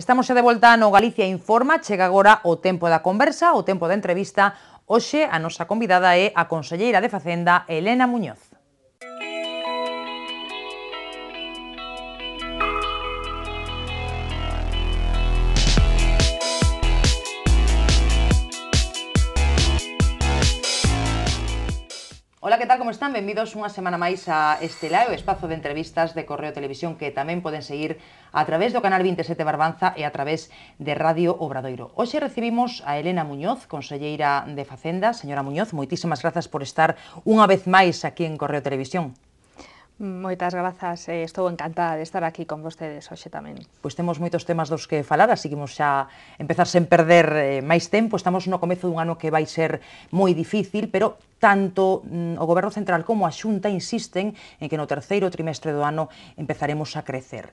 Estamos xa de volta no Galicia Informa, chega agora o tempo da conversa, o tempo da entrevista. Hoxe a nosa convidada é a conselleira de Facenda, Elena Muñoz. Ola, que tal, como están? Benvidos unha semana máis a Estela, o espazo de entrevistas de Correo Televisión que tamén poden seguir a través do canal 27 Barbanza e a través de Radio Obradoiro. Hoxe recibimos a Elena Muñoz, conselleira de Facenda. Señora Muñoz, moitísimas grazas por estar unha vez máis aquí en Correo Televisión. Moitas grazas, estou encantada de estar aquí con vostedes hoxe tamén. Pois temos moitos temas dos que falar, así que imos xa empezar sen perder máis tempo. Estamos no comezo dun ano que vai ser moi difícil, pero tanto o Goberno Central como a Xunta insisten en que no terceiro trimestre do ano empezaremos a crecer.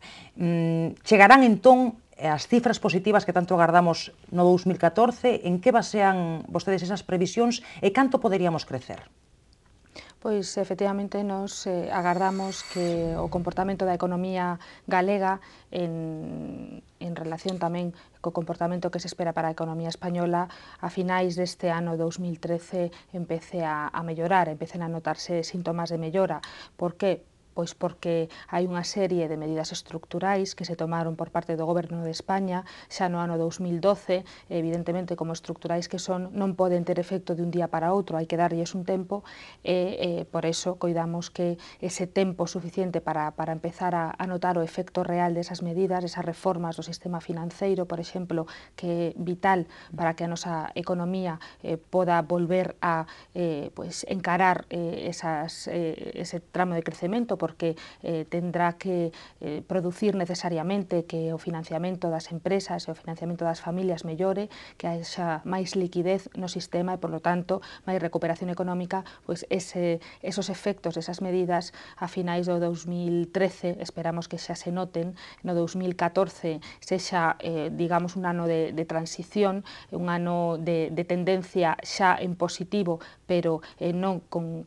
Chegarán entón as cifras positivas que tanto agardamos no 2014, en que basean vostedes esas previsións e canto poderíamos crecer? Pois, efectivamente, nos agardamos que o comportamento da economía galega en relación tamén co comportamento que se espera para a economía española a finais deste ano 2013 empece a mellorar, empecen a notarse síntomas de mellora. Por que? Pois porque hai unha serie de medidas estructurais que se tomaron por parte do Goberno de España xa no ano 2012, evidentemente como estructurais que son, non poden ter efecto de un día para outro, hai que darlles un tempo e por eso coidamos que ese tempo suficiente para empezar a notar o efecto real desas medidas, esas reformas do sistema financeiro, por exemplo, que é vital para que a nosa economía poda volver a encarar ese tramo de crecemento, porque tendrá que producir necesariamente que o financiamento das empresas e o financiamento das familias mellore, que haxa máis liquidez no sistema e, por lo tanto, máis recuperación económica. Pois esos efectos desas medidas a finais do 2013 esperamos que xa se noten, no 2014 sexa, digamos, un ano de transición, un ano de tendencia xa en positivo, pero non con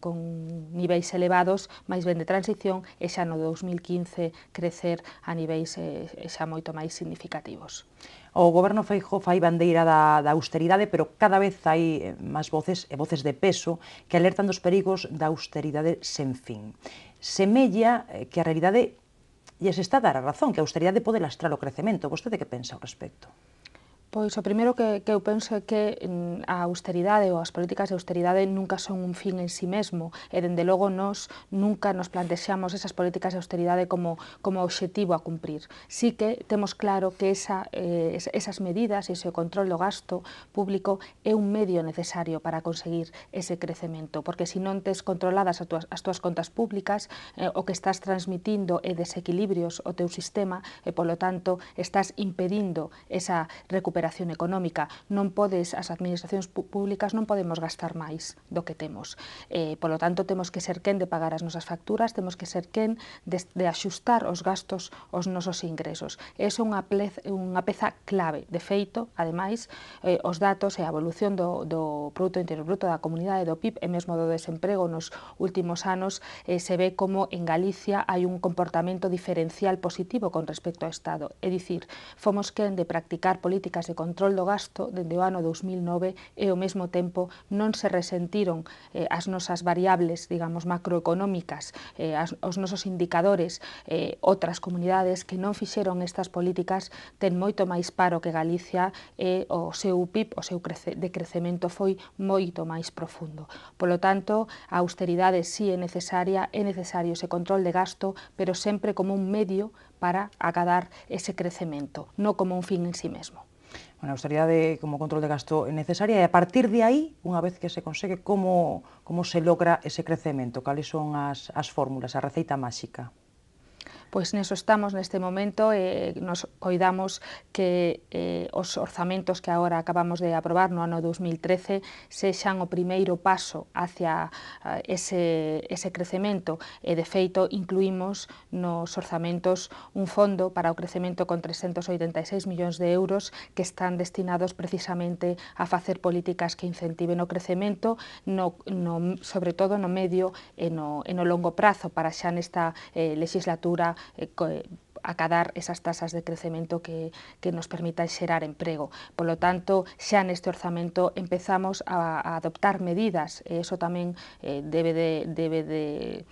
niveis elevados, máis ben de transición, e xa no 2015 crecer a niveis xa moito máis significativos. O Goberno Feijóo fai bandeira da austeridade, pero cada vez hai máis voces e voces de peso que alertan dos perigos da austeridade sen fin. Semella que a realidade lles está a dar a razón, que a austeridade pode lastrar o crecemento. Vostede que pensa ao respecto? Pois o primeiro que eu penso é que a austeridade ou as políticas de austeridade nunca son un fin en si mesmo e, dende logo, nós nunca nos plantexamos esas políticas de austeridade como obxectivo a cumprir. Sí que temos claro que esas medidas e ese control do gasto público é un medio necesario para conseguir ese crecemento, porque se non tes controladas as túas contas públicas, o que estás transmitindo é desequilibrios ao teu sistema e, polo tanto, estás impedindo esa recuperación económica. Non podes, as administracións públicas non podemos gastar máis do que temos. Polo tanto, temos que ser quen de pagar as nosas facturas, temos que ser quen de axustar os gastos aos nosos ingresos. Esa é unha peza clave. De feito, ademais, os datos e a evolución do Produto Interior Bruto da comunidade, do PIB e mesmo do desemprego nos últimos anos se ve como en Galicia hai un comportamento diferencial positivo con respecto ao Estado. É dicir, fomos quen de practicar políticas de control do gasto dende o ano 2009 e ao mesmo tempo non se resentiron as nosas variables, digamos, macroeconómicas, os nosos indicadores. Outras comunidades que non fixeron estas políticas ten moito máis paro que Galicia e o seu PIB, o seu decrecemento foi moito máis profundo. Polo tanto, a austeridade sí é necesaria, é necesario ese control de gasto, pero sempre como un medio para acadar ese crecemento, non como un fin en sí mesmo. Bueno, a austeridade como control de gasto é necesaria e a partir de aí, unha vez que se consegue, como se logra ese crecemento? Cales son as fórmulas, a receita máxica? Pois neso estamos neste momento e nos coidamos que os orzamentos que agora acabamos de aprobar no ano 2013 sexan o primeiro paso hacia ese crecemento e, de feito, incluímos nos orzamentos un fondo para o crecemento con 386 millóns de euros que están destinados precisamente a facer políticas que incentiven o crecemento, sobre todo no medio e no longo prazo, para xa nesta legislatura acadar esas tasas de crecemento que nos permitan xerar emprego. Polo tanto, xa neste orzamento empezamos a adoptar medidas, e iso tamén debe de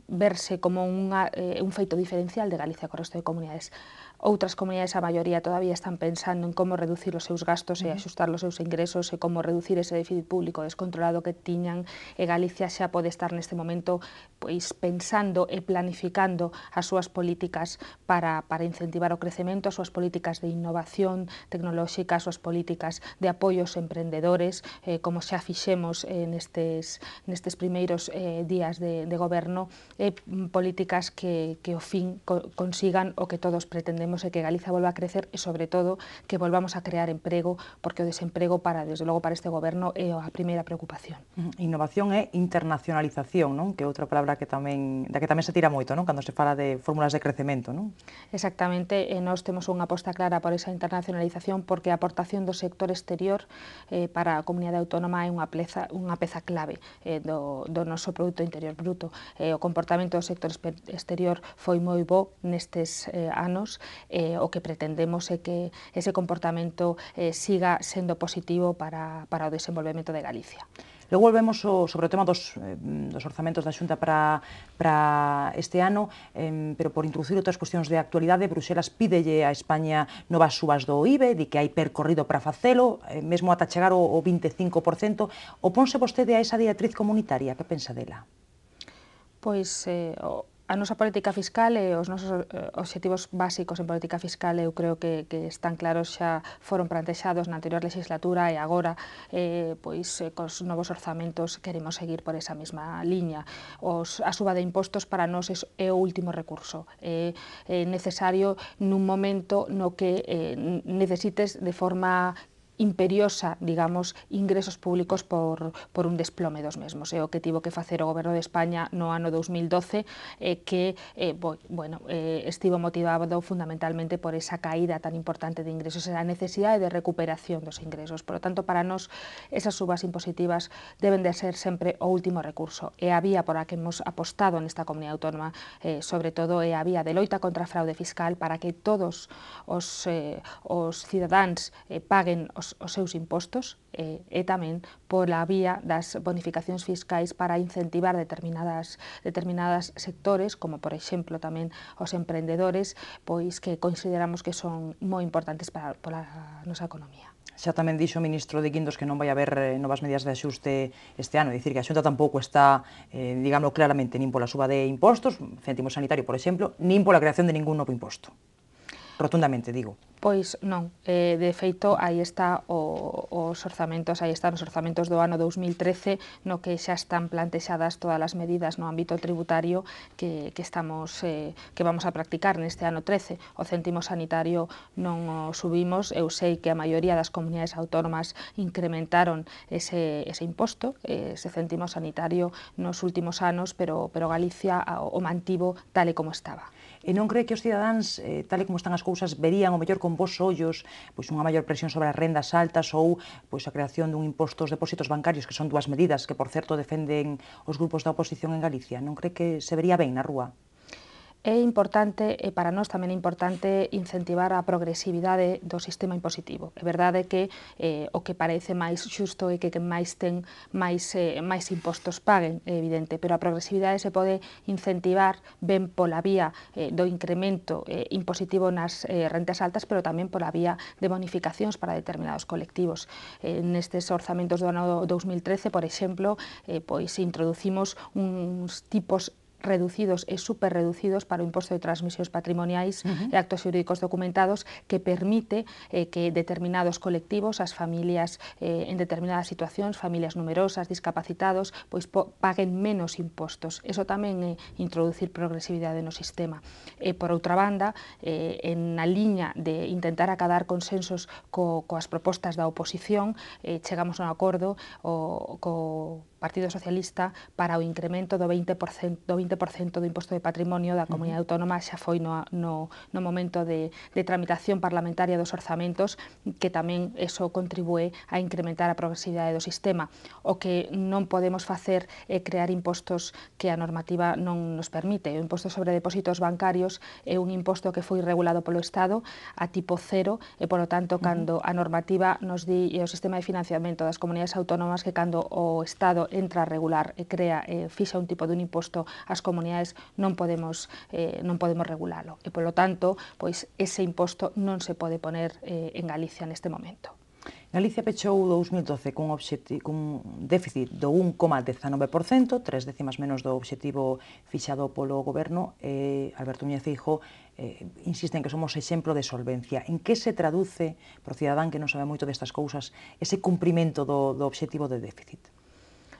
verse como un feito diferencial de Galicia co resto de comunidades. Outras comunidades, a maioría, todavía están pensando en como reducir os seus gastos e axustar os seus ingresos e como reducir ese déficit público descontrolado que tiñan, e Galicia xa pode estar neste momento pois pensando e planificando as súas políticas para incentivar o crecemento, as súas políticas de innovación tecnolóxica, as súas políticas de apoio aos emprendedores, como xa fixemos nestes primeiros días de goberno, políticas que ao fin consigan o que todos pretendemos, e que Galicia volva a crecer e, sobre todo, que volvamos a crear emprego, porque o desemprego, desde logo, para este goberno é a primeira preocupación. Innovación e internacionalización, non? Que é outra palabra da que tamén se tira moito, non? Cando se fala de fórmulas de crecemento, non? Exactamente, nós temos unha aposta clara por esa internacionalización, porque a aportación do sector exterior para a comunidade autónoma é unha peza clave do noso Produto Interior Bruto. O comportamento do sector exterior foi moi bo nestes anos, o que pretendemos é que ese comportamento siga sendo positivo para o desenvolvemento de Galicia. Logo volvemos sobre o tema dos orzamentos da Xunta para este ano, pero por introducir outras cuestións de actualidade, Bruxelas pídelle a España novas subas do IBE, di que hai percorrido para facelo, mesmo ata chegar ao 25%. Oponse vostede a esa directriz comunitaria? Que pensa dela? Pois a nosa política fiscal e os nosos obxectivos básicos en política fiscal eu creo que están claros, xa foron plantexados na anterior legislatura, e agora cos novos orzamentos queremos seguir por esa mesma liña. A suba de impostos para nós é o último recurso. É necesario nun momento no que necesites de forma imperiosa, digamos, ingresos públicos por un desplome dos mesmos. É o que tivo que facer o Goberno de España no ano 2012, que estivo motivado fundamentalmente por esa caída tan importante de ingresos, a necesidade de recuperación dos ingresos. Por lo tanto, para nós, esas subas impositivas deben de ser sempre o último recurso. É a vía por a que hemos apostado nesta comunidade autónoma, sobre todo é a vía de loita contra a fraude fiscal, para que todos os cidadáns paguen os seus impostos, e tamén pola vía das bonificacións fiscais para incentivar determinadas sectores, como por exemplo tamén os emprendedores, pois que consideramos que son moi importantes para a nosa economía. Xa tamén dixo o ministro de Guindos que non vai haber novas medidas de axuste este ano, é dicir, que a Xunta tampouco está, digámoslo claramente, nin pola suba de impostos, céntimo sanitario, por exemplo, nin pola creación de ningún novo imposto. Rotundamente, digo. Pois non, de feito, aí están os orzamentos do ano 2013, no que xa están plantexadas todas as medidas no ámbito tributario que vamos a practicar neste ano 13. O céntimo sanitario non o subimos, eu sei que a maioría das comunidades autónomas incrementaron ese imposto, ese céntimo sanitario nos últimos anos, pero Galicia o mantivo tal e como estaba. E non cree que os cidadáns, tal e como están as cousas, verían o mellor con bons ollos pois unha maior presión sobre as rendas altas ou pois a creación dun imposto aos depósitos bancarios, que son dúas medidas que, por certo, defenden os grupos da oposición en Galicia? Non cree que se vería ben na rúa? É importante, e para nós tamén é importante, incentivar a progresividade do sistema impositivo. É verdade que o que parece máis xusto é que máis ten máis impostos paguen, é evidente, pero a progresividade se pode incentivar ben pola vía do incremento impositivo nas rentas altas, pero tamén pola vía de bonificacións para determinados colectivos. Nestes orzamentos do ano 2013, por exemplo, pois introducimos uns tipos reducidos e superreducidos para o imposto de transmisións patrimoniais e actos xurídicos documentados, que permite que determinados colectivos, as familias en determinadas situacións, familias numerosas, discapacitados, pois paguen menos impostos. Eso tamén é introducir progresividade no sistema. E, por outra banda, na liña de intentar acadar consensos coas propostas da oposición, chegamos a un acordo co Partido Socialista para o incremento do 20% do imposto de patrimonio da comunidade autónoma xa foi no momento de tramitación parlamentaria dos orzamentos, que tamén eso contribúe a incrementar a progresividade do sistema. O que non podemos facer é crear impostos que a normativa non nos permite. O imposto sobre depósitos bancarios é un imposto que foi regulado polo Estado a tipo cero e, polo tanto, cando a normativa nos di o sistema de financiamento das comunidades autónomas que cando o Estado entra a regular e crea fixa un tipo dun imposto ás comunidades non podemos regulalo e, polo tanto, pois ese imposto non se pode poner en Galicia neste momento. Galicia pechou 2012 cun déficit do 1,19%, 3 décimas menos do obxectivo fixado polo Goberno. Alberto Núñez Feijóo insiste en que somos exemplo de solvencia. En que se traduce, por cidadán que non sabe moito destas cousas, ese cumprimento do obxectivo de déficit?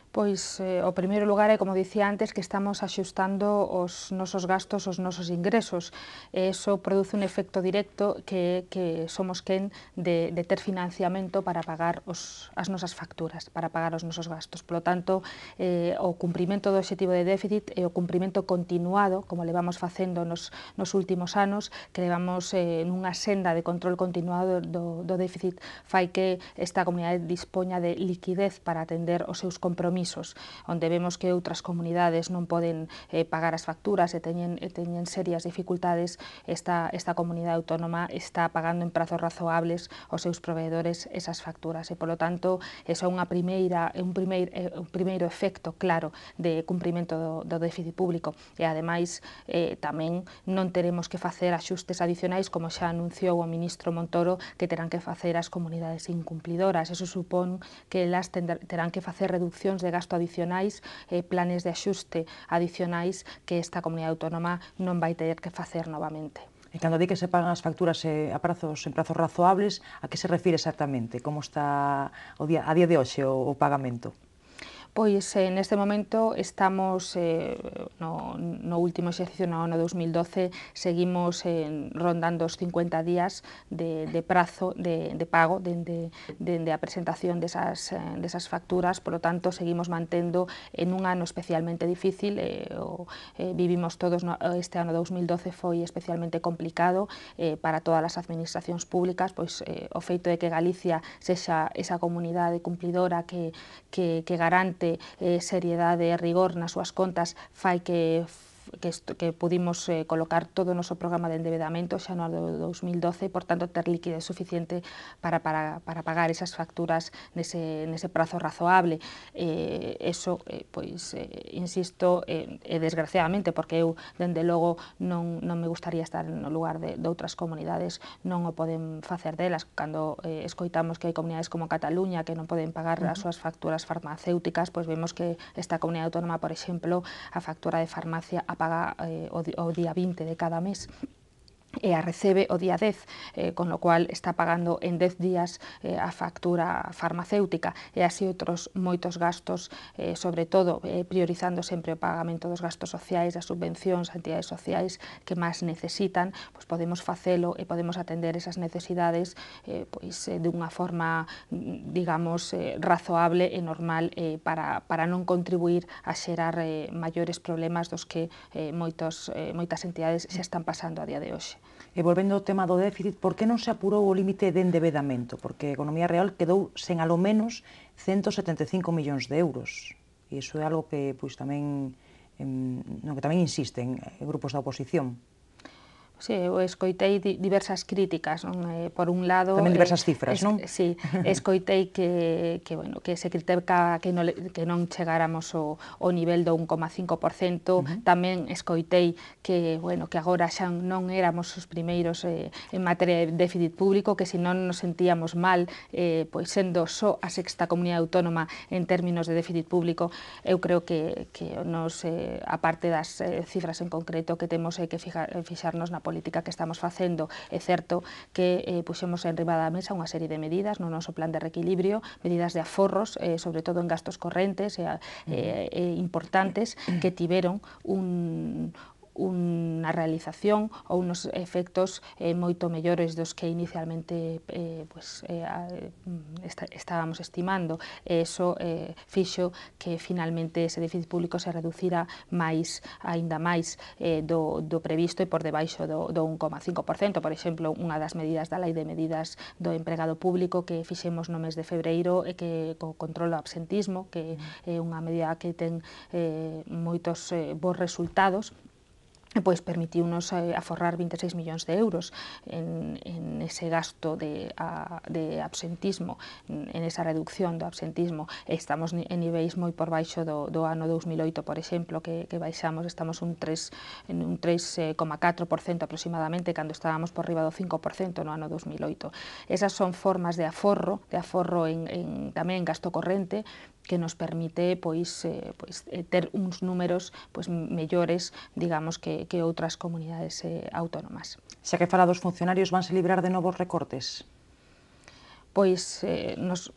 Pois, o primeiro lugar é, como dicía antes, que estamos axustando os nosos gastos aos nosos ingresos. Eso produce un efecto directo que somos quen de ter financiamento para pagar as nosas facturas, para pagar os nosos gastos. Por lo tanto, o cumprimento do obxectivo de déficit e o cumprimento continuado, como levamos facendo nos últimos anos, que levamos nunha senda de control continuado do déficit, fai que esta comunidade dispoña de liquidez para atender os seus compromisos, onde vemos que outras comunidades non poden pagar as facturas e teñen serias dificultades. Esta comunidade autónoma está pagando en prazos razoables aos seus proveedores esas facturas e, polo tanto, eso é un primeiro efecto claro de cumprimento do déficit público e, ademais, tamén non teremos que facer axustes adicionais, como xa anunciou o ministro Montoro, que terán que facer as comunidades incumplidoras. Eso supón que elas terán que facer reduccións de gasto adicionais, planes de axuste adicionais que esta comunidade autónoma non vai ter que facer novamente. E cando di que se pagan as facturas en prazos razoables, a que se refire exactamente? Como está a día de hoxe o pagamento? Pois neste momento estamos no último exercicio, no ano 2012, seguimos rondando os 50 días de prazo de pago dende a presentación desas facturas. Por lo tanto, seguimos mantendo en un ano especialmente difícil. Vivimos todos, este ano 2012 foi especialmente complicado para todas as administracións públicas, pois o feito de que Galicia sexa esa comunidade cumplidora que garante seriedade e rigor nas súas contas fai que pudimos colocar todo o noso programa de endeudamento xa no ano 2012 e, por tanto, ter liquidez suficiente para pagar esas facturas nese prazo razoable. Eso, pois, insisto, desgraciadamente, porque eu, dende logo, non me gustaría estar no lugar de outras comunidades, non o poden facer delas. Cando escoitamos que hai comunidades como Cataluña que non poden pagar as súas facturas farmacéuticas, pois vemos que esta comunidade autónoma, por exemplo, a factura de farmacia paga o día 20 de cada mes e a recebe o día 10, con lo cual está pagando en 10 días a factura farmacéutica e así outros moitos gastos, sobre todo priorizando sempre o pagamento dos gastos sociais, das subvencións a entidades sociais que máis necesitan, pois podemos facelo e podemos atender esas necesidades dunha forma, digamos, razoable e normal para non contribuir a xerar maiores problemas dos que moitas entidades xa están pasando a día de hoxe. E volvendo ao tema do déficit, por que non se apurou o límite de endevedamento? Porque a economía real quedou sen alo menos 175 millóns de euros. E iso é algo que tamén insisten grupos da oposición. Sí, eu escoitei diversas críticas, non? Por un lado... Tamén diversas cifras, non? Sí, escoitei que se critica que non chegáramos ao nivel do 1,5%, tamén escoitei que agora xa non éramos os primeiros en materia de déficit público, que se non nos sentíamos mal, pois sendo só a sexta comunidade autónoma en términos de déficit público. Eu creo que nos, aparte das cifras en concreto, que temos que fixarnos na política que estamos facendo. É certo que puxemos enriba da mesa unha serie de medidas no noso plan de reequilibrio, medidas de aforros, sobre todo en gastos correntes importantes, que tiveron un unha realización ou unos efectos moito mellores dos que inicialmente estábamos estimando. Eso fixo que finalmente ese déficit público se reducira aínda máis do previsto e por debaixo do 1,5%. Por exemplo, unha das medidas da Lei de Medidas do Empregado Público que fixemos no mes de febreiro e que co control do absentismo, que é unha medida que ten moitos bons resultados, pois permitiunos aforrar 26 millóns de euros en ese gasto de absentismo, en esa reducción do absentismo. Estamos en niveis moi por baixo do ano 2008, por exemplo, que baixamos, estamos en un 3,4% aproximadamente, cando estábamos por riba do 5% no ano 2008. Esas son formas de aforro tamén en gasto corrente, que nos permite ter uns números mellores, digamos, que outras comunidades autónomas. Xa que fala dos funcionarios, vanse librar de novos recortes? Pois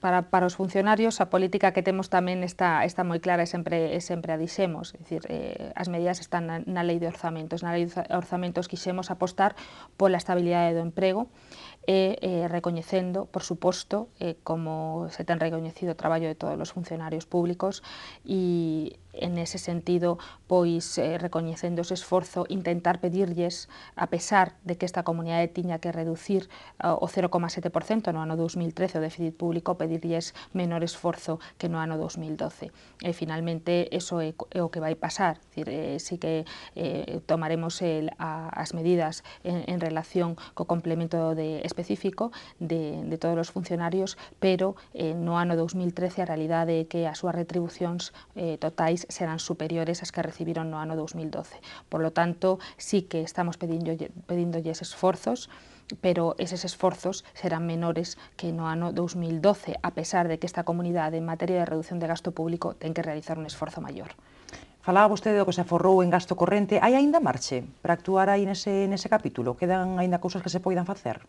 para os funcionarios a política que temos tamén está moi clara e sempre a dixemos, é dicir, as medidas están na Lei de Orzamentos. Na Lei de Orzamentos quixemos apostar pola estabilidade do emprego e recoñecendo, por suposto, como se ten recoñecido o traballo de todos os funcionarios públicos, e en ese sentido, pois recoñecendo ese esforzo, intentar pedirlles, a pesar de que esta comunidade tiña que reducir o 0,7% no ano 2013 o déficit público, pedirlles menor esforzo que no ano 2012. E finalmente, eso é o que vai pasar. É dicir, sí que tomaremos as medidas en relación co complemento específico de todos os funcionarios, pero no ano 2013 a realidade é que as súas retribucións totais serán superiores ás que recibiron no ano 2012. Por lo tanto, sí que estamos pedíndolles esforzos, pero eses esforzos serán menores que no ano 2012, a pesar de que esta comunidade en materia de reducción de gasto público ten que realizar un esforzo maior. Falaba vostede do que se aforrou en gasto corrente. Hai aínda marche para actuar aí nese capítulo? Quedan aínda cousas que se poidan facer?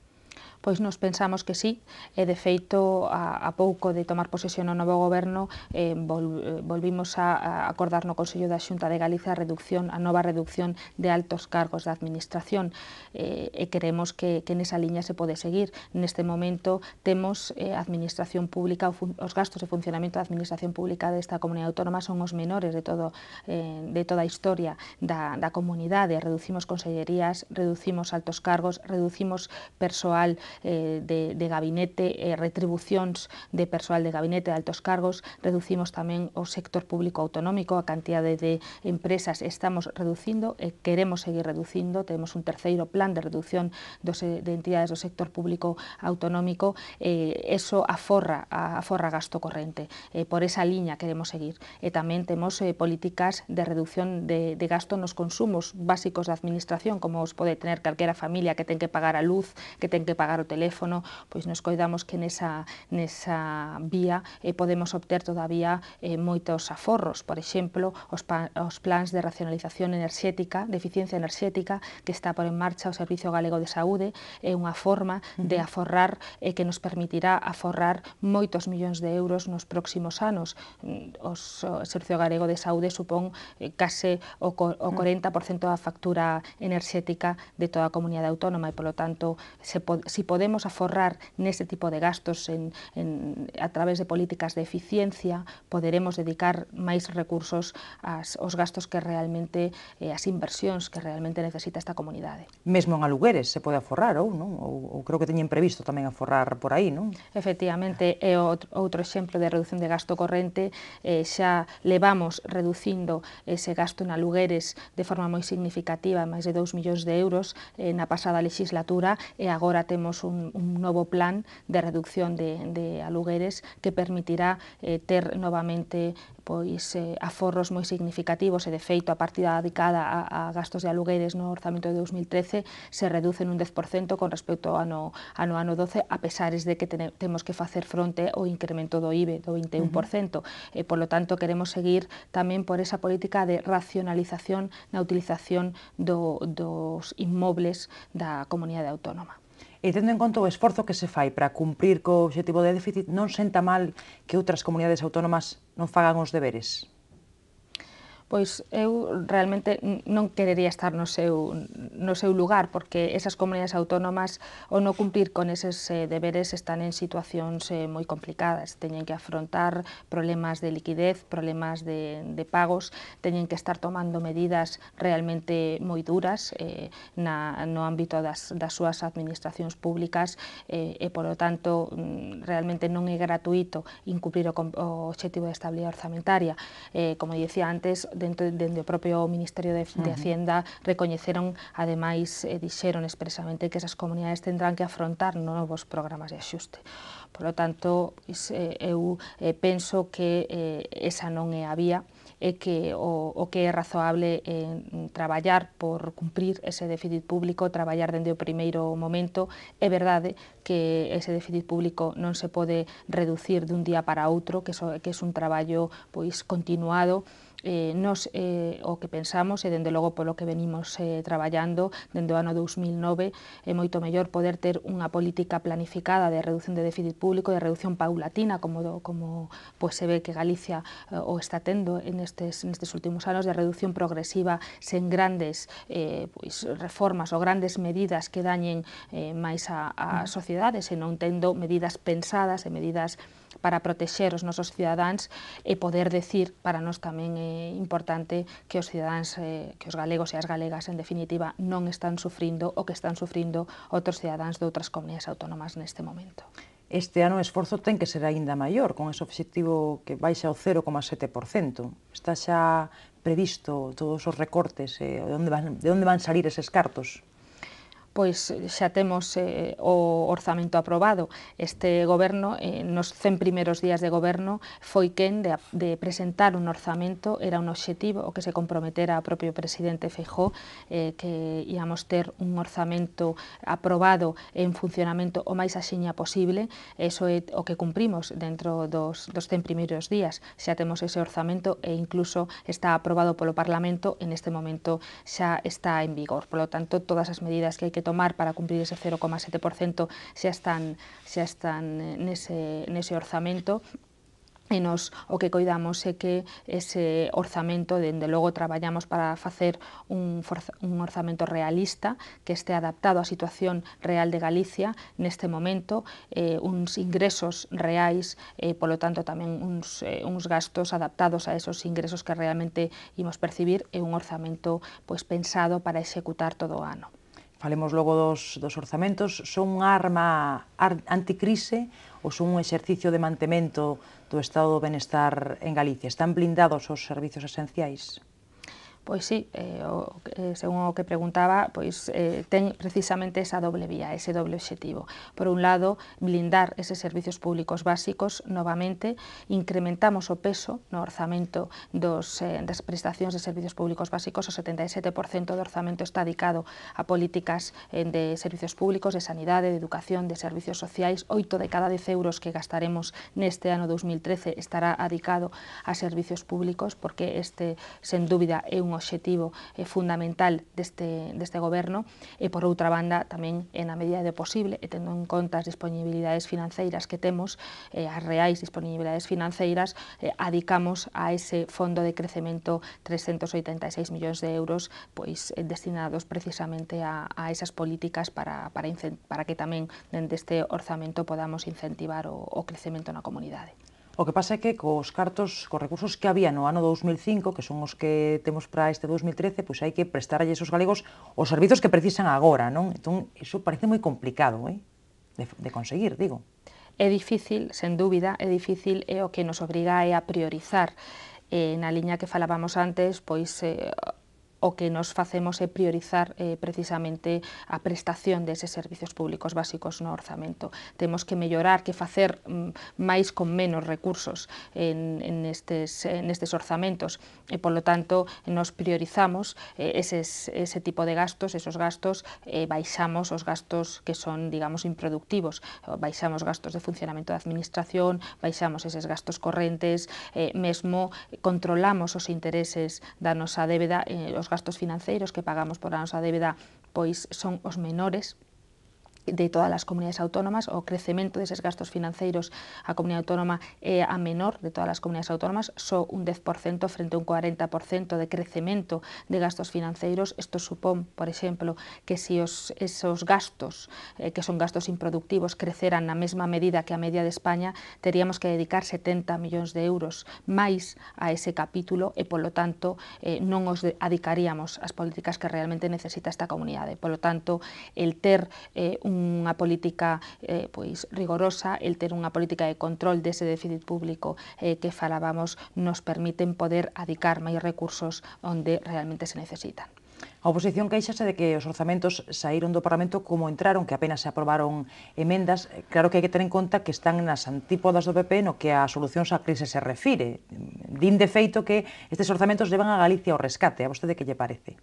Pois nos pensamos que sí, e de feito a pouco de tomar posesión o novo goberno volvimos a acordar no Consello da Xunta de Galicia a nova reducción de altos cargos da administración, e queremos que nesa liña se pode seguir. Neste momento temos a administración pública, os gastos de funcionamento da administración pública desta comunidade autónoma son os menores de toda a historia da comunidade. Reducimos consellerías, reducimos altos cargos, reducimos persoal de gabinete, retribucións de persoal de gabinete de altos cargos, reducimos tamén o sector público autonómico, a cantidade de empresas estamos reducindo e queremos seguir reducindo. Temos un terceiro plan de reducción de entidades do sector público autonómico. Eso aforra gasto corrente. Por esa liña queremos seguir. E tamén temos políticas de reducción de gasto nos consumos básicos da administración, como os pode tener calquera familia que ten que pagar a luz, que ten que pagar o teléfono. Pois nos coidamos que nesa vía podemos obter todavía moitos aforros. Por exemplo, os plans de racionalización enerxética, de eficiencia enerxética, que está por en marcha o Servicio Galego de Saúde, é unha forma de aforrar que nos permitirá aforrar moitos millóns de euros nos próximos anos. O Servicio Galego de Saúde supón case o 40% da factura enerxética de toda a comunidade autónoma, e, polo tanto, si podemos aforrar nese tipo de gastos a través de políticas de eficiencia, poderemos dedicar máis recursos aos gastos que realmente, as inversións que realmente necesita esta comunidade. Mesmo en alugueres se pode aforrar, ou non? Ou creo que teñen previsto tamén aforrar por aí, non? Efectivamente, é outro exemplo de reducción de gasto corrente. Xa levamos reducindo ese gasto en alugueres de forma moi significativa, máis de 2 millóns de euros na pasada legislatura, e agora temos un novo plan de reducción de alugueres que permitirá ter novamente aforros moi significativos, e de feito a partida dedicada a gastos de alugueres no orzamento de 2013 se reduce nun 10% con respecto ao ano 12, a pesares de que temos que facer fronte ao incremento do IBE do 21%. Por lo tanto, queremos seguir tamén por esa política de racionalización na utilización dos inmobles da comunidade autónoma. E tendo en conta o esforzo que se fai para cumprir co obxectivo de déficit, non senta mal que outras comunidades autónomas non fagan os deberes? Pois eu realmente non querería estar no seu lugar, porque esas comunidades autónomas, ao non cumplir con eses deberes, están en situacións moi complicadas. Teñen que afrontar problemas de liquidez, problemas de pagos, teñen que estar tomando medidas realmente moi duras no ámbito das súas administracións públicas e, polo tanto, realmente non é gratuito incumprir o obxectivo de estabilidade orzamentaria. Como dicía antes, dende o propio Ministerio de Hacienda recoñeceron, ademais, dixeron expresamente que esas comunidades tendrán que afrontar novos programas de axuste. Por lo tanto, eu penso que esa non é a vía, e que o que é razoable é traballar por cumprir ese déficit público, traballar dende o primeiro momento. É verdade que ese déficit público non se pode reducir dun día para outro, que é un traballo pois continuado. Nos o que pensamos, e dende logo polo que venimos traballando dende o ano 2009, é moito mellor poder ter unha política planificada de reducción de déficit público, de reducción paulatina, como pois se ve que Galicia o está tendo nestes últimos anos, de reducción progresiva, sen grandes pois reformas ou grandes medidas que dañen máis a sociedade, senón tendo medidas pensadas e medidas para protexer os nosos cidadáns e poder decir, para nós tamén é importante, que os cidadáns, que os galegos e as galegas, en definitiva, non están sufrindo o que están sufrindo outros cidadáns de outras comunidades autónomas neste momento. Este ano o esforzo ten que ser aínda maior, con ese obxectivo que baixa ao 0,7%. Está xa previsto todos os recortes, de onde van salir eses cartos? Pois xa temos o orzamento aprobado. Este goberno, nos 100 primeiros días de goberno, foi quen de presentar un orzamento, era un obxectivo o que se comprometera o propio presidente Feijóo, que íamos ter un orzamento aprobado en funcionamento o máis axiña posible. Eso é o que cumprimos dentro dos 100 primeiros días. Xa temos ese orzamento e incluso está aprobado polo Parlamento, en este momento xa está en vigor. Por lo tanto, todas as medidas que hai que tomar para cumprir ese 0,7% xa están nese orzamento. E nos o que coidamos é que ese orzamento, dende logo, traballamos para facer un orzamento realista que este adaptado á situación real de Galicia neste momento, uns ingresos reais, polo tanto tamén uns gastos adaptados a esos ingresos que realmente imos percibir, e un orzamento pois pensado para executar todo o ano. Falemos logo dos orzamentos. Son unha arma anticrise ou son un exercicio de mantemento do estado do benestar en Galicia? Están blindados os servizos esenciais? Pois sí, según o que preguntaba, pois ten precisamente esa doble vía, ese doble obxectivo. Por un lado, blindar eses servizos públicos básicos novamente, incrementamos o peso no orzamento das prestacións de servizos públicos básicos, o 77% do orzamento está dedicado a políticas de servizos públicos, de sanidade, de educación, de servizos sociais. 8 de cada 10 euros que gastaremos neste ano 2013 estará dedicado a servizos públicos, porque este, sen dúbida, é un obxectivo fundamental deste goberno. E, por outra banda, tamén, na medida do posible, e tendo en conta as disponibilidades financeiras que temos, as reais disponibilidades financeiras, adicamos a ese fondo de crecemento 386 millóns de euros pois destinados precisamente a esas políticas para que tamén dende este orzamento podamos incentivar o crecemento na comunidade. O que pasa é que cos recursos que había no ano 2005, que son os que temos para este 2013, pois hai que prestarlle aos galegos os servizos que precisan agora, non? Entón, iso parece moi complicado, de conseguir, digo. É difícil, sen dúbida, é difícil, e o que nos obriga é a priorizar. Na liña que falábamos antes, pois o que nos facemos é priorizar precisamente a prestación deses servizos públicos básicos no orzamento. Temos que mellorar, que facer máis con menos recursos nestes orzamentos, e, polo tanto, nos priorizamos ese tipo de gastos, esos gastos, baixamos os gastos que son, digamos, improductivos, baixamos gastos de funcionamento da administración, baixamos eses gastos correntes, mesmo controlamos os intereses da nosa débeda, os gastos financeiros que pagamos por a nosa débeda pois son os menores de todas as comunidades autónomas. O crecemento deses gastos financeiros a comunidade autónoma é a menor de todas as comunidades autónomas, só un 10% frente a un 40% de crecemento de gastos financeiros. Isto supón, por exemplo, que se esos gastos, que son gastos improductivos, creceran na mesma medida que a media de España, teríamos que dedicar 70 millóns de euros máis a ese capítulo e, polo tanto, non os adicaríamos ás políticas que realmente necesita esta comunidade. Polo tanto, el ter unha política pois rigorosa, el ter unha política de control dese déficit público que falábamos, nos permiten poder adicar máis recursos onde realmente se necesitan. A oposición queixase de que os orzamentos saíron do Parlamento como entraron, que apenas se aprobaron emendas. Claro que hai que ter en conta que están nas antípodas do PP no que a solucións á crise se refire. Din de feito que estes orzamentos levan a Galicia ao rescate. A vostede que lle parece?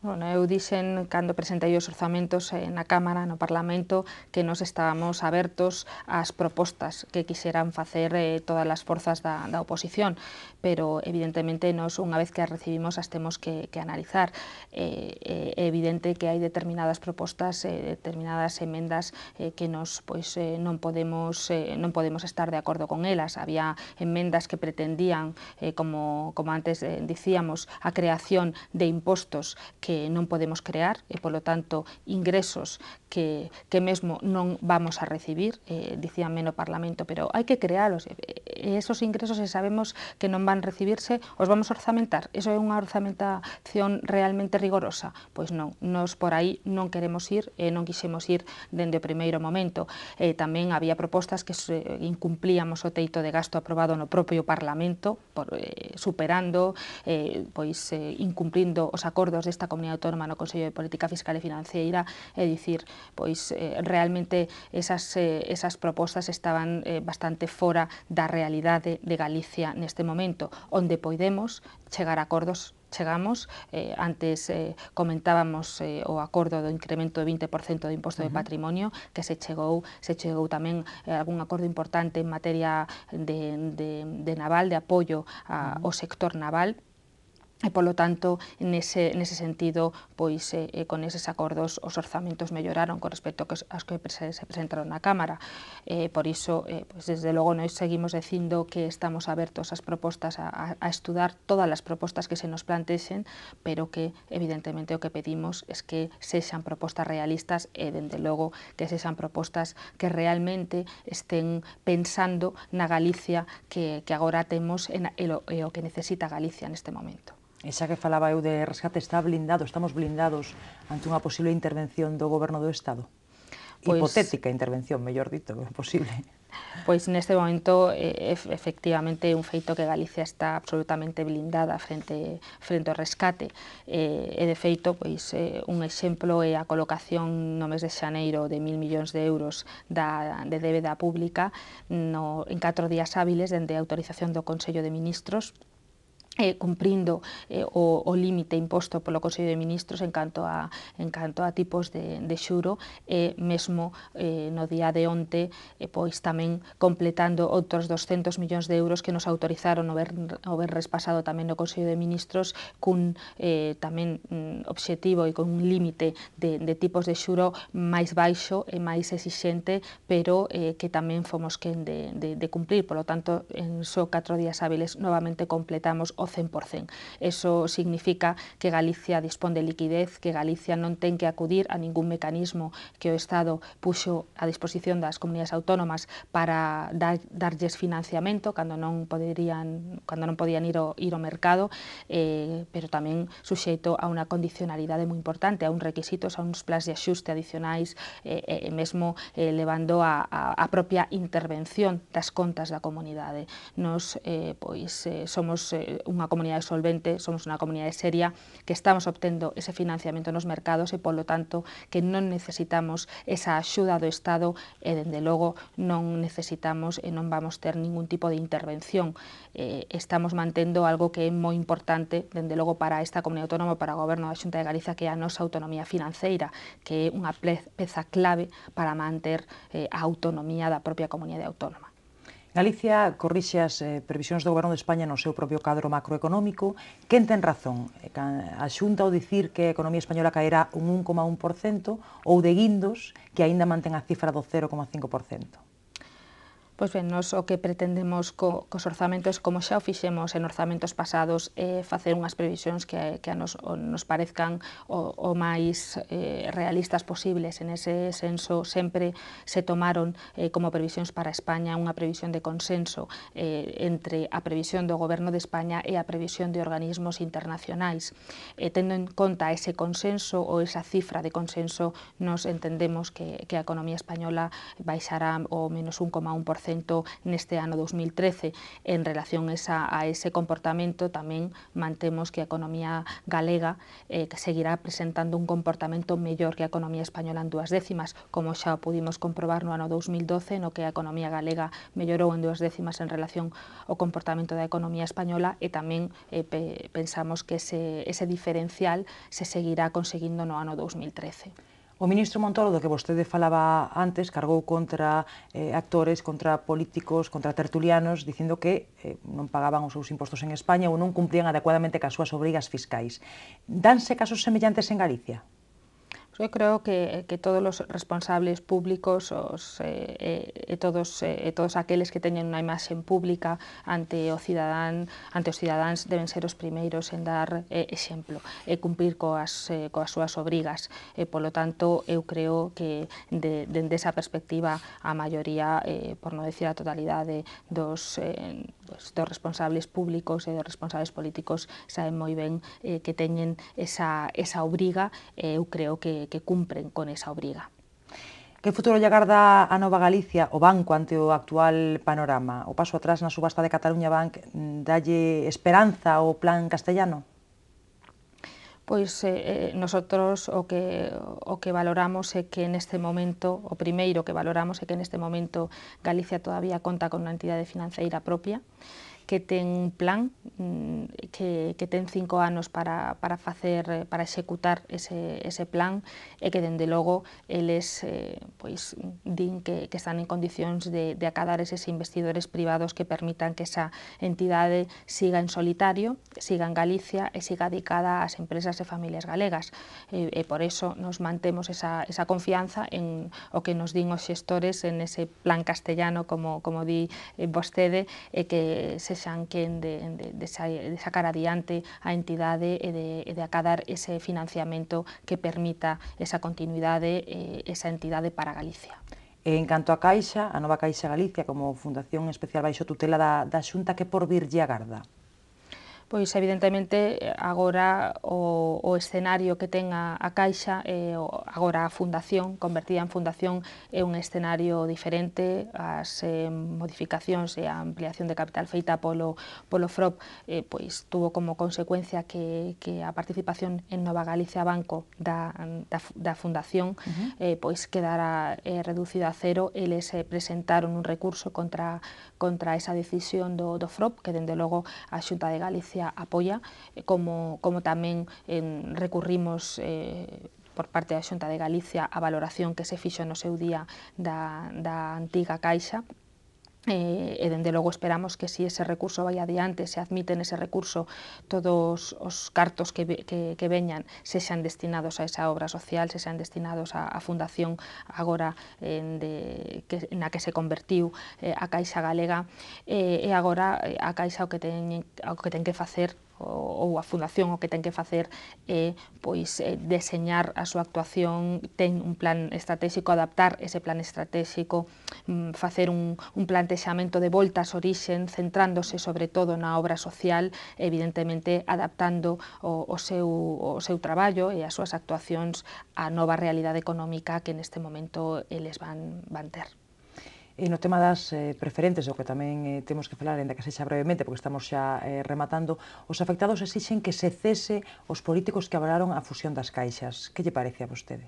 Bueno, eu dixen, cando presentei os orzamentos na Cámara, no Parlamento, que nos estábamos abertos ás propostas que quixeran facer todas as forzas da oposición, pero evidentemente nos, unha vez que as recibimos, as temos que analizar. É evidente que hai determinadas propostas, determinadas emendas que nos non podemos estar de acordo con elas. Había emendas que pretendían, como antes dicíamos, a creación de impostos que non podemos crear e, polo tanto, ingresos que mesmo non vamos a recibir, dicíanme no Parlamento, pero hai que crealos, e esos ingresos, se sabemos que non van recibirse, os vamos a orzamentar. Eso é unha orzamentación realmente rigorosa? Pois non, nos por aí non queremos ir e non quixemos ir dende o primeiro momento. Tamén había propostas que incumplíamos o teito de gasto aprobado no propio Parlamento, superando, incumplindo os acordos desta comunidade autónoma no Consello de Política Fiscal e Financeira, é dicir, realmente esas propostas estaban bastante fora da realidade de Galicia neste momento. Onde podemos chegar a acordos, chegamos. Antes comentábamos o acordo do incremento do 20% do imposto de patrimonio, que se chegou tamén algún acordo importante en materia de naval, de apoio ao sector naval. E, polo tanto, nese sentido, con eses acordos, os orzamentos melloraron con respecto aos que se presentaron na Cámara. Por iso, desde logo, nós seguimos dicindo que estamos abertos ás propostas, a estudar todas as propostas que se nos plantexen, pero que, evidentemente, o que pedimos é que sexan propostas realistas e, dende logo, que sexan propostas que realmente estén pensando na Galicia que agora temos e o que necesita Galicia neste momento. E xa que falaba eu de rescate, estamos blindados ante unha posible intervención do Goberno do Estado? Hipotética intervención, mellor dito, posible. Pois neste momento, efectivamente, é un feito que Galicia está absolutamente blindada frente ao rescate. E, de feito, un exemplo é a colocación no mes de xaneiro de 1.000 millóns de euros de débeda pública en 4 días hábiles dende a autorización do Consello de Ministros, cumprindo o límite imposto polo Consello de Ministros en canto a tipos de xuro, e mesmo no día de onte tamén completando outros 200 millóns de euros que nos autorizaron o venres pasado tamén no Consello de Ministros, cun tamén obxectivo e con un límite de tipos de xuro máis baixo e máis exixente, pero que tamén fomos quen de cumprir. Polo tanto, en só 4 días hábiles novamente completamos o 100%. Eso significa que Galicia dispón de liquidez, que Galicia non ten que acudir a ningún mecanismo que o Estado puxo a disposición das comunidades autónomas para darlles financiamento cando non podían ir ao mercado, pero tamén suxeito a unha condicionalidade moi importante, a uns requisitos, a uns plans de axuste adicionais, e mesmo levando a propia intervención das contas da comunidade. Nos somos unha comunidade solvente, somos unha comunidade seria, que estamos obtendo ese financiamento nos mercados e, polo tanto, que non necesitamos esa axuda do Estado e, dende logo, non necesitamos e non vamos ter ningún tipo de intervención. Estamos mantendo algo que é moi importante, dende logo, para esta comunidade autónoma, para o Goberno da Xunta de Galicia, que é a nosa autonomía financeira, que é unha peza clave para manter a autonomía da propia comunidade autónoma. Galicia corrixe as previsións do Goberno de España no seu propio cadro macroeconómico. Quen ten razón? A Xunta ao dicir que a economía española caerá un 1,1% ou de Guindos, que aínda mantén a cifra do 0,5%? Pois ben, nos o que pretendemos cos orzamentos, como xa o fixemos en orzamentos pasados, é facer unhas previsións que nos parezcan o máis realistas posibles. En ese senso, sempre se tomaron como previsións para España unha previsión de consenso entre a previsión do Goberno de España e a previsión de organismos internacionais. Tendo en conta ese consenso ou esa cifra de consenso, nos entendemos que a economía española baixará o menos 1,1% neste ano 2013. En relación a ese comportamento, tamén mantemos que a economía galega que seguirá presentando un comportamento mellor que a economía española en 2 décimas, como xa pudimos comprobar no ano 2012, no que a economía galega mellorou en 2 décimas en relación ao comportamento da economía española, e tamén pensamos que ese diferencial se seguirá conseguindo no ano 2013. O ministro Montoro, do que vostede falaba antes, cargou contra actores, contra políticos, contra tertulianos, dicindo que non pagaban os seus impostos en España ou non cumplían adecuadamente cas súas obrigas fiscais. Danse casos semellantes en Galicia? Eu creo que todos os responsables públicos todos aqueles que teñen unha imaxe pública ante os cidadáns deben ser os primeiros en dar exemplo e cumprir coas súas obrigas. Polo tanto, eu creo que dende esa perspectiva a maioría, por non decir a totalidade dos responsables públicos e dos responsables políticos saben moi ben que teñen esa obriga, e eu creo que cumpren con esa obriga. Que futuro lle agarda a Nova Galicia, o banco, ante o actual panorama? O paso atrás na subasta de Cataluña Bank dalle esperanza ao plan castellano? Pois nosotros o que valoramos é que neste momento, o primeiro que valoramos é que neste momento Galicia todavía conta con unha entidade financeira propia, que ten un plan que ten 5 anos para executar ese plan, e que dende logo eles din que están en condicións de acadar eses investidores privados que permitan que esa entidade siga en solitario, siga en Galicia e siga dedicada ás empresas e familias galegas. E por eso nos mantemos esa confianza en o que nos din os xestores en ese plan castellano, como di vostede, e que sexan quen de sacar adiante a entidade e de acadar ese financiamento que permita esa continuidade e esa entidade para Galicia. En canto a Caixa, a nova Caixa Galicia, como Fundación Especial baixo tutela da Xunta, que por vir lle agarda? Pois evidentemente agora o escenario que ten a Caixa, agora a Fundación, convertida en Fundación, é un escenario diferente. As modificacións e a ampliación de capital feita polo FROP pois tuvo como consecuencia que a participación en Nova Galicia Banco da Fundación pois quedara reducida a cero. Eles presentaron un recurso contra esa decisión do FROP, que dende logo a Xunta de Galicia apoia, como tamén recurrimos por parte da Xunta de Galicia a valoración que se fixo no seu día da antiga Caixa. E dende logo esperamos que si ese recurso vai adiante, se admiten ese recurso, todos os cartos que veñan sexan destinados a esa obra social, sexan destinados á Fundación agora na que se convertiu a Caixa Galega. E agora a Caixa o que ten que facer, ou a Fundación o que ten que facer é deseñar a súa actuación, ten un plan estratégico, adaptar ese plan estratégico, facer un plantexamento de volta ás orixen, centrándose sobre todo na obra social, evidentemente adaptando o seu traballo e as súas actuacións á nova realidade económica que neste momento eles van ter. E no tema das preferentes, o que tamén temos que falar, ainda que sexa brevemente, porque estamos xa rematando, os afectados exixen que se cese os políticos que avalaron a fusión das caixas. Que lle parece a vostede?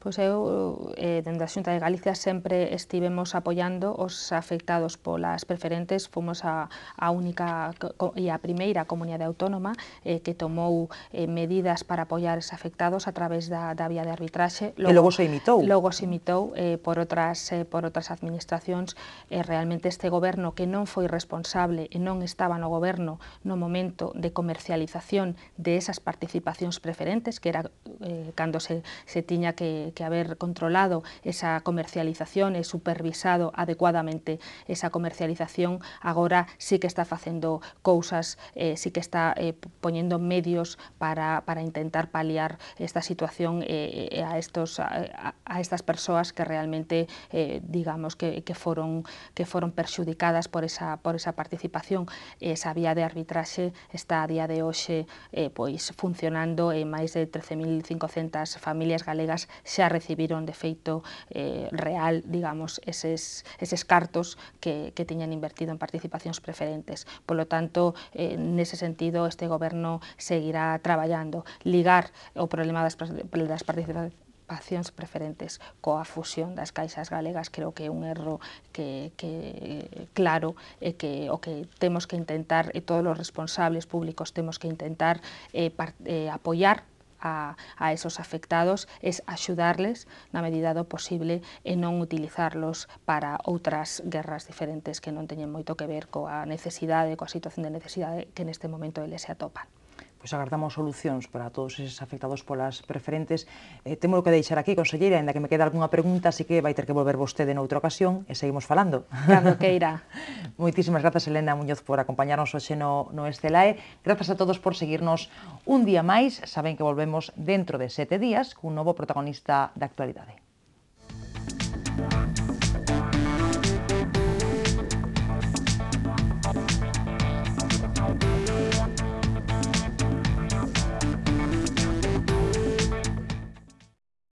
Pois eu, dende a Xunta de Galicia, sempre estivemos apoiando os afectados polas preferentes. Fomos a única e a primeira comunidade autónoma que tomou medidas para apoiar os afectados a través da vía de arbitraxe. Que logo se imitou. Logo se imitou por outras administracións. Realmente este goberno, que non foi responsable e non estaba no goberno no momento de comercialización de esas participacións preferentes, que era cando se tiña que haber controlado esa comercialización e supervisado adecuadamente esa comercialización, agora sí que está facendo cousas, sí que está poñendo medios para intentar paliar esta situación a estas persoas que realmente, digamos, que foron perxudicadas por esa participación. Esa vía de arbitraxe está a día de hoxe pois funcionando, e máis de 13.500 familias galegas xa recibiron de feito real, digamos, eses cartos que tiñan invertido en participacións preferentes. Polo tanto, nese sentido, este goberno seguirá traballando. Ligar o problema das participacións preferentes coa fusión das caixas galegas creo que é un erro que claro, e que o que temos que intentar, e todos os responsables públicos temos que intentar apoiar a esos afectados, es axudarles na medida do posible e non utilizarlos para outras guerras diferentes que non teñen moito que ver coa necesidade, coa situación de necesidade que neste momento eles se atopan. Pois agardamos solucións para todos eses afectados polas preferentes. Temos que deixar aquí, conselleira, ainda que me queda algunha pregunta, así que vai ter que volver vostede noutra ocasión e seguimos falando. Cando queira. Moitísimas grazas, Elena Muñoz, por acompañarnos hoxe no Estelae. Grazas a todos por seguirnos un día máis. Saben que volvemos dentro de 7 días cun novo protagonista da actualidade.